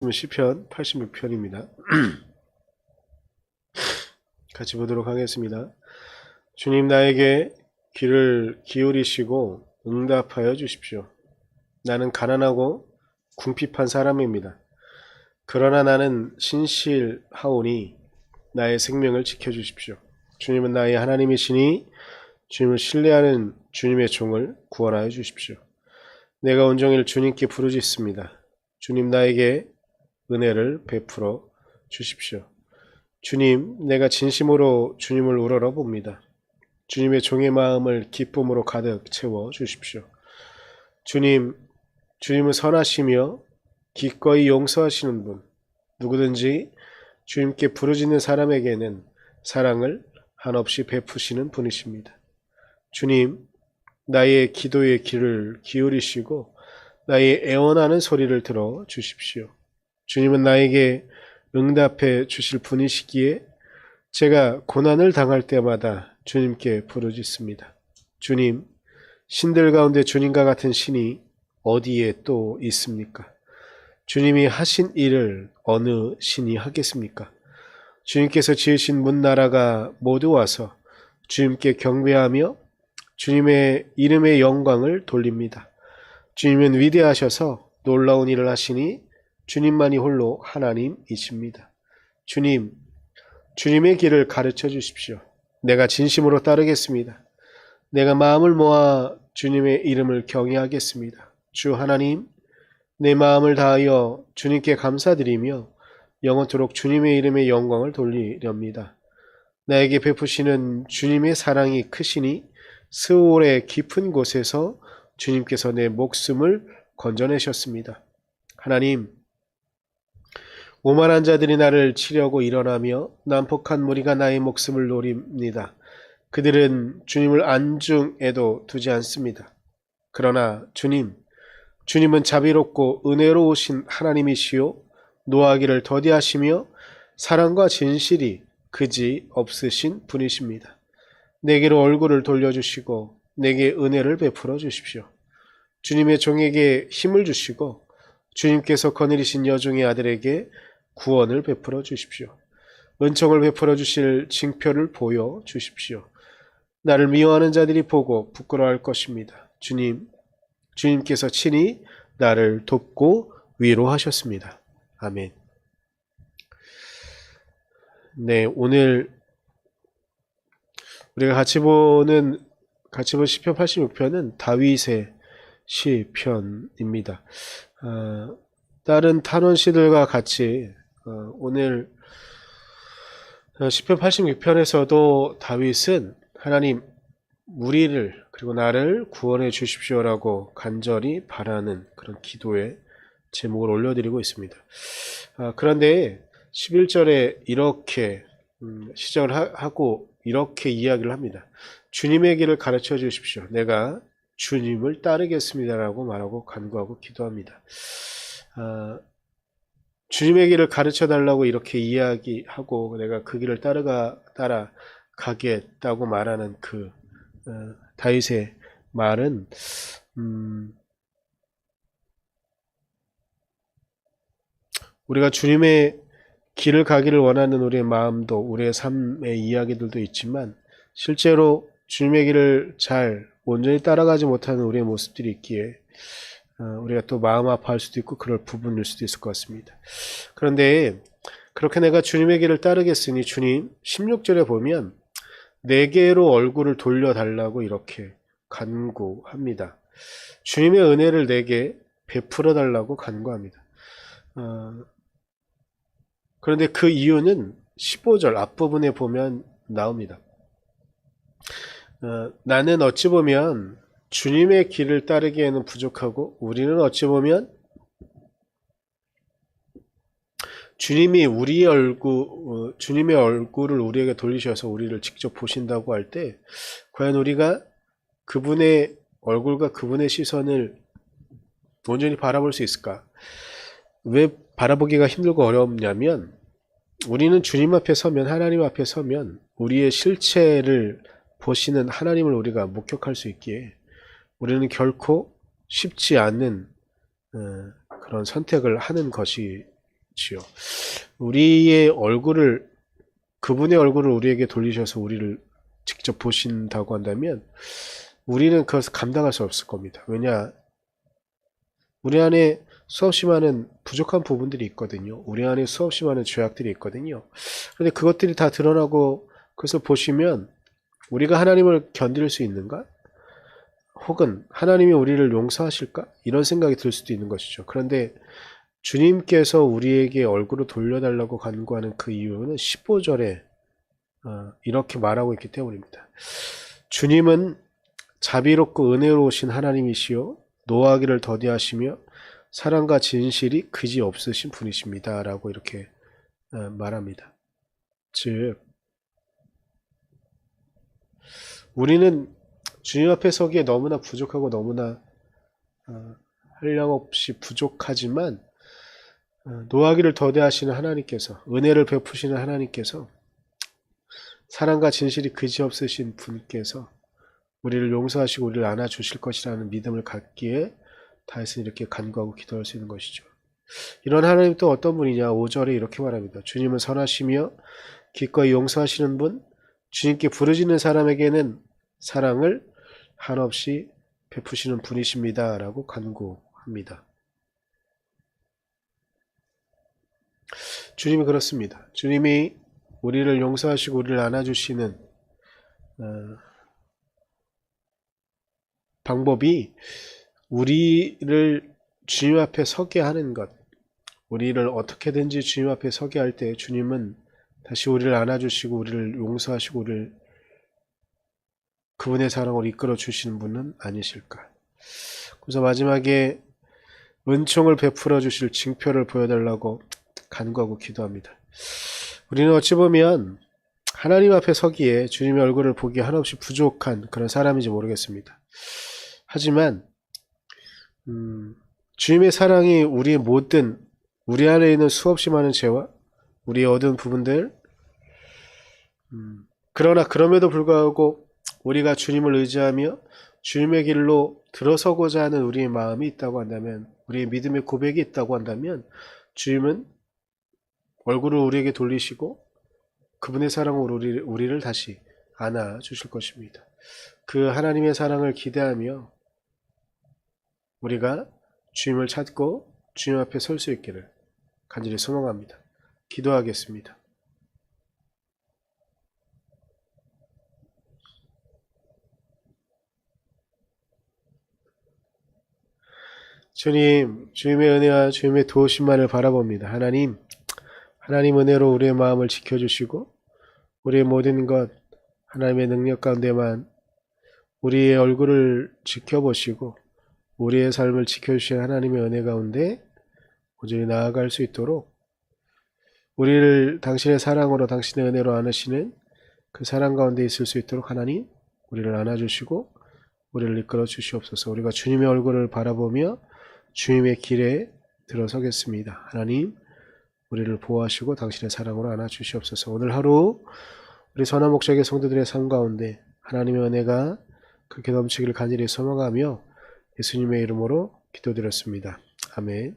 시편 86편입니다. 같이 보도록 하겠습니다. 주님, 나에게 귀를 기울이시고 응답하여 주십시오. 나는 가난하고 궁핍한 사람입니다. 그러나 나는 신실하오니 나의 생명을 지켜주십시오. 주님은 나의 하나님이시니 주님을 신뢰하는 주님의 종을 구원하여 주십시오. 내가 온종일 주님께 부르짖습니다. 주님, 나에게 은혜를 베풀어 주십시오. 주님, 내가 진심으로 주님을 우러러 봅니다. 주님의 종의 마음을 기쁨으로 가득 채워 주십시오. 주님은 선하시며 기꺼이 용서하시는 분, 누구든지 주님께 부르짖는 사람에게는 사랑을 한없이 베푸시는 분이십니다. 주님, 나의 기도의 귀를 기울이시고 나의 애원하는 소리를 들어 주십시오. 주님은 나에게 응답해 주실 분이시기에 제가 고난을 당할 때마다 주님께 부르짖습니다. 주님, 신들 가운데 주님과 같은 신이 어디에 또 있습니까? 주님이 하신 일을 어느 신이 하겠습니까? 주님께서 지으신 문나라가 모두 와서 주님께 경배하며 주님의 이름의 영광을 돌립니다. 주님은 위대하셔서 놀라운 일을 하시니 주님만이 홀로 하나님이십니다. 주님의 길을 가르쳐 주십시오. 내가 진심으로 따르겠습니다. 내가 마음을 모아 주님의 이름을 경외하겠습니다. 주 하나님, 내 마음을 다하여 주님께 감사드리며 영원토록 주님의 이름의 영광을 돌리렵니다. 나에게 베푸시는 주님의 사랑이 크시니 스올의 깊은 곳에서 주님께서 내 목숨을 건져내셨습니다. 하나님, 오만한 자들이 나를 치려고 일어나며 난폭한 무리가 나의 목숨을 노립니다. 그들은 주님을 안중에도 두지 않습니다. 그러나 주님은 자비롭고 은혜로우신 하나님이시요 노하기를 더디하시며 사랑과 진실이 그지 없으신 분이십니다. 내게로 얼굴을 돌려주시고 내게 은혜를 베풀어 주십시오. 주님의 종에게 힘을 주시고 주님께서 거느리신 여종의 아들에게 구원을 베풀어 주십시오. 은총을 베풀어 주실 징표를 보여 주십시오. 나를 미워하는 자들이 보고 부끄러워할 것입니다. 주님께서 친히 나를 돕고 위로하셨습니다. 아멘. 네, 오늘 우리가 같이 본 시편 86편은 다윗의 시편입니다. 다른 탄원시들과 같이 오늘 시편 86편에서도 다윗은 하나님, 우리를 그리고 나를 구원해 주십시오라고 간절히 바라는 그런 기도의 제목을 올려드리고 있습니다. 그런데 11절에 이렇게 시작을 하고 이렇게 이야기를 합니다. 주님의 길을 가르쳐 주십시오. 내가 주님을 따르겠습니다라고 말하고 간구하고 기도합니다. 주님의 길을 가르쳐 달라고 이렇게 이야기하고 내가 그 길을 따라가겠다고 말하는 그 다윗의 말은 우리가 주님의 길을 가기를 원하는 우리의 마음도 우리의 삶의 이야기들도 있지만 실제로 주님의 길을 잘 온전히 따라가지 못하는 우리의 모습들이 있기에 우리가 또 마음 아파할 수도 있고 그럴 부분일 수도 있을 것 같습니다. 그런데 그렇게 내가 주님의 길을 따르겠으니 주님 16절에 보면 내게로 얼굴을 돌려달라고 이렇게 간구합니다. 주님의 은혜를 내게 베풀어 달라고 간구합니다. 그런데 그 이유는 15절 앞부분에 보면 나옵니다. 나는 어찌 보면 주님의 길을 따르기에는 부족하고 우리는 어찌 보면 주님의 얼굴을 우리에게 돌리셔서 우리를 직접 보신다고 할 때 과연 우리가 그분의 얼굴과 그분의 시선을 온전히 바라볼 수 있을까? 왜 바라보기가 힘들고 어렵냐면 우리는 주님 앞에 서면 하나님 앞에 서면 우리의 실체를 보시는 하나님을 우리가 목격할 수 있기에 우리는 결코 쉽지 않은 그런 선택을 하는 것이 지요. 우리의 얼굴을, 그분의 얼굴을 우리에게 돌리셔서 우리를 직접 보신다고 한다면 우리는 그것을 감당할 수 없을 겁니다. 왜냐? 우리 안에 수없이 많은 부족한 부분들이 있거든요. 우리 안에 수없이 많은 죄악들이 있거든요. 그런데 그것들이 다 드러나고 그것을 보시면 우리가 하나님을 견딜 수 있는가? 혹은 하나님이 우리를 용서하실까? 이런 생각이 들 수도 있는 것이죠. 그런데 주님께서 우리에게 얼굴을 돌려달라고 간구하는 그 이유는 15절에 이렇게 말하고 있기 때문입니다. 주님은 자비롭고 은혜로우신 하나님이시요 노하기를 더디하시며 사랑과 진실이 그지 없으신 분이십니다. 라고 이렇게 말합니다. 즉 우리는 주님 앞에 서기에 너무나 부족하고 너무나 한량없이 부족하지만 노하기를 더디하시는 하나님께서, 은혜를 베푸시는 하나님께서, 사랑과 진실이 그지없으신 분께서 우리를 용서하시고 우리를 안아주실 것이라는 믿음을 갖기에 다윗은 이렇게 간구하고 기도할 수 있는 것이죠. 이런 하나님 또 어떤 분이냐? 5절에 이렇게 말합니다. 주님은 선하시며 기꺼이 용서하시는 분, 주님께 부르짖는 사람에게는 사랑을 한없이 베푸시는 분이십니다. 라고 간구합니다. 주님이 그렇습니다. 주님이 우리를 용서하시고 우리를 안아주시는 방법이 우리를 주님 앞에 서게 하는 것, 우리를 어떻게든지 주님 앞에 서게 할 때 주님은 다시 우리를 안아주시고 우리를 용서하시고 우리를 그분의 사랑으로 이끌어 주시는 분은 아니실까. 그래서 마지막에 은총을 베풀어 주실 징표를 보여달라고 간구하고 기도합니다. 우리는 어찌 보면 하나님 앞에 서기에 주님의 얼굴을 보기에 한없이 부족한 그런 사람인지 모르겠습니다. 하지만 주님의 사랑이 우리의 모든, 우리 안에 있는 수없이 많은 죄와 우리의 어두운 부분들, 그러나 그럼에도 불구하고 우리가 주님을 의지하며 주님의 길로 들어서고자 하는 우리의 마음이 있다고 한다면, 우리의 믿음의 고백이 있다고 한다면 주님은 얼굴을 우리에게 돌리시고 그분의 사랑으로 우리를 다시 안아주실 것입니다. 그 하나님의 사랑을 기대하며 우리가 주님을 찾고 주님 앞에 설 수 있기를 간절히 소망합니다. 기도하겠습니다. 주님, 주님의 은혜와 주님의 도우심만을 바라봅니다. 하나님 은혜로 우리의 마음을 지켜주시고 우리의 모든 것, 하나님의 능력 가운데만 우리의 얼굴을 지켜보시고 우리의 삶을 지켜주신 하나님의 은혜 가운데 온전히 나아갈 수 있도록 우리를 당신의 사랑으로, 당신의 은혜로 안으시는 그 사랑 가운데 있을 수 있도록 하나님, 우리를 안아주시고 우리를 이끌어 주시옵소서. 우리가 주님의 얼굴을 바라보며 주님의 길에 들어서겠습니다. 하나님, 우리를 보호하시고 당신의 사랑으로 안아주시옵소서. 오늘 하루 우리 선한 목적의 성도들의 삶 가운데 하나님의 은혜가 그렇게 넘치기를 간절히 소망하며 예수님의 이름으로 기도드렸습니다. 아멘.